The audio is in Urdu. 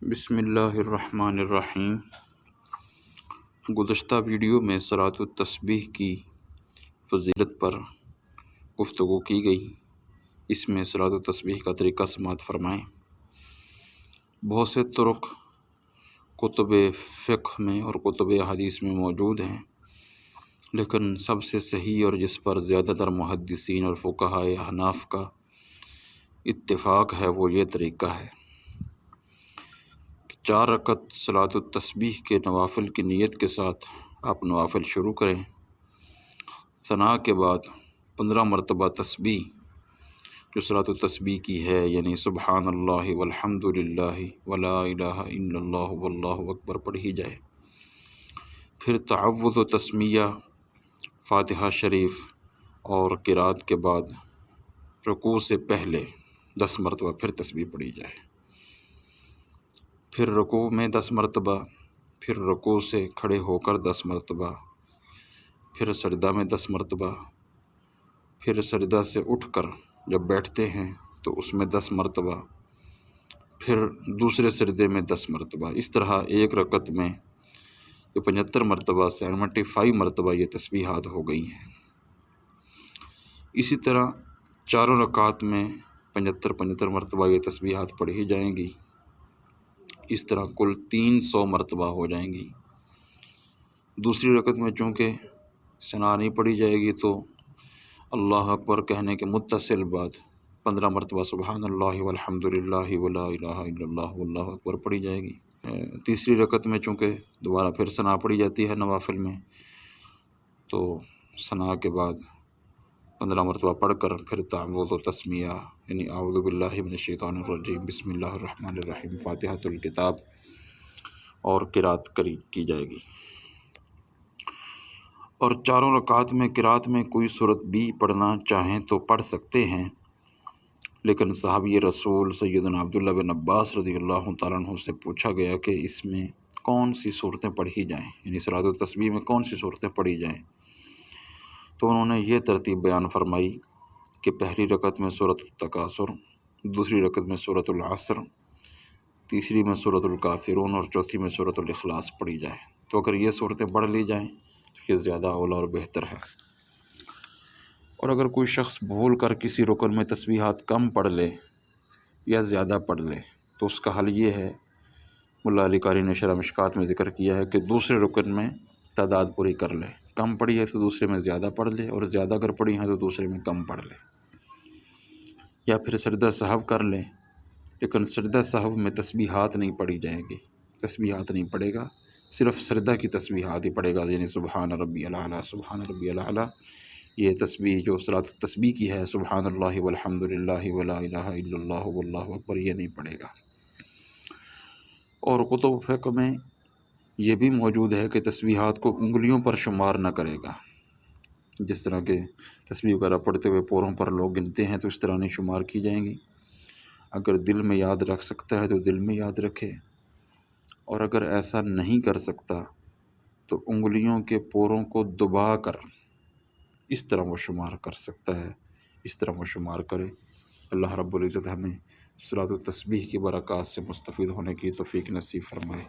بسم اللہ الرحمن الرحیم۔ گزشتہ ویڈیو میں صلاۃ التسبیح کی فضیلت پر گفتگو کی گئی۔ اس میں صلاۃ التسبیح کا طریقہ سماعت فرمائیں۔ بہت سے طرق کتب فقہ میں اور کتب حدیث میں موجود ہیں، لیکن سب سے صحیح اور جس پر زیادہ تر محدثین اور فقہاء احناف کا اتفاق ہے وہ یہ طریقہ ہے کہ 4 رکعت صلاۃ التسبیح کے نوافل کی نیت کے ساتھ آپ نوافل شروع کریں۔ ثناء کے بعد 15 مرتبہ تسبیح جو صلاۃ التسبیح کی ہے، یعنی سبحان اللہ والحمد للہ ولا الہ الا اللہ واللہ اکبر پڑھی جائے۔ پھر تعوذ و تسمیہ، فاتحہ شریف اور قرات کے بعد رکوع سے پہلے 10 مرتبہ پھر تسبیح پڑھی جائے۔ پھر رکوع میں 10 مرتبہ، پھر رکوع سے کھڑے ہو کر 10 مرتبہ، پھر سجدہ میں 10 مرتبہ، پھر سجدہ سے اٹھ کر جب بیٹھتے ہیں تو اس میں 10 مرتبہ، پھر دوسرے سجدے میں 10 مرتبہ۔ اس طرح ایک رکعت میں 75 مرتبہ 75 مرتبہ یہ تسبیحات ہو گئی ہیں۔ اسی طرح 4 رکعات میں 75 مرتبہ یہ تسبیحات پڑھی جائیں گی۔ اس طرح کل 300 مرتبہ ہو جائیں گی۔ دوسری رکعت میں چونکہ ثنا نہیں پڑھی جائے گی تو اللہ اکبر کہنے کے متصل بعد 15 مرتبہ سبحان اللہ والحمد للہ ولا الہ الا اللہ واللہ اکبر پڑھی جائے گی۔ تیسری رکعت میں چونکہ دوبارہ پھر ثنا پڑھی جاتی ہے نوافل میں، تو ثنا کے بعد 15 مرتبہ پڑھ کر پھر تعوذ و تسمیہ، یعنی اعوذ باللہ من الشیطان الرجیم، بسم اللہ الرحمن الرحیم، فاتحۃ الکتاب اور قرات کی جائے گی۔ اور 4 رکعات میں قرات میں کوئی سورت بھی پڑھنا چاہیں تو پڑھ سکتے ہیں، لیکن صحابی رسول سیدنا عبداللہ بن عباس رضی اللہ تعالیٰ عنہ سے پوچھا گیا کہ اس میں کون سی صورتیں پڑھی جائیں، یعنی صلاۃ التسبیح میں کون سی صورتیں پڑھی جائیں، تو انہوں نے یہ ترتیب بیان فرمائی کہ پہلی رکعت میں سورۃ التکاثر، دوسری رکعت میں سورۃ العصر، تیسری میں سورۃ الکافرون اور چوتھی میں سورۃ الاخلاص پڑھی جائے۔ تو اگر یہ صورتیں پڑھ لی جائیں تو یہ زیادہ اولیٰ اور بہتر ہے۔ اور اگر کوئی شخص بھول کر کسی رکن میں تسبیحات کم پڑھ لے یا زیادہ پڑھ لے تو اس کا حل یہ ہے، ملا علی قاری نے شرح مشکات میں ذکر کیا ہے کہ دوسرے رکن میں تعداد پوری کر لے، کم پڑھی ہے تو دوسرے میں زیادہ پڑھ لے، اور زیادہ اگر پڑھی ہے تو دوسرے میں کم پڑھ لے، یا پھر سجدہ سہو کر لے، لیکن سجدہ سہو میں تسبیحات نہیں پڑھی جائے گی، تسبیحات نہیں پڑھے گا، صرف سجدہ کی تسبیحات ہی پڑھے گا، یعنی سبحان ربی الاعلیٰ، سبحان ربی الاعلیٰ۔ یہ تسبیح جو صلاۃ التسبیح کی ہے، سبحان اللہ والحمد للہ ولا الہ الا اللہ واللہ اکبر، یہ نہیں پڑھے گا۔ اور کتب فقہ میں یہ بھی موجود ہے کہ تسبیحات کو انگلیوں پر شمار نہ کرے گا، جس طرح کے تسبیح وغیرہ پڑھتے ہوئے پوروں پر لوگ گنتے ہیں تو اس طرح نہیں شمار کی جائیں گی۔ اگر دل میں یاد رکھ سکتا ہے تو دل میں یاد رکھے، اور اگر ایسا نہیں کر سکتا تو انگلیوں کے پوروں کو دبا کر اس طرح وہ شمار کر سکتا ہے، اس طرح وہ شمار کرے۔ اللہ رب العزت ہمیں صلاۃ التسبیح کی برکات سے مستفید ہونے کی توفیق نصیب فرمائے۔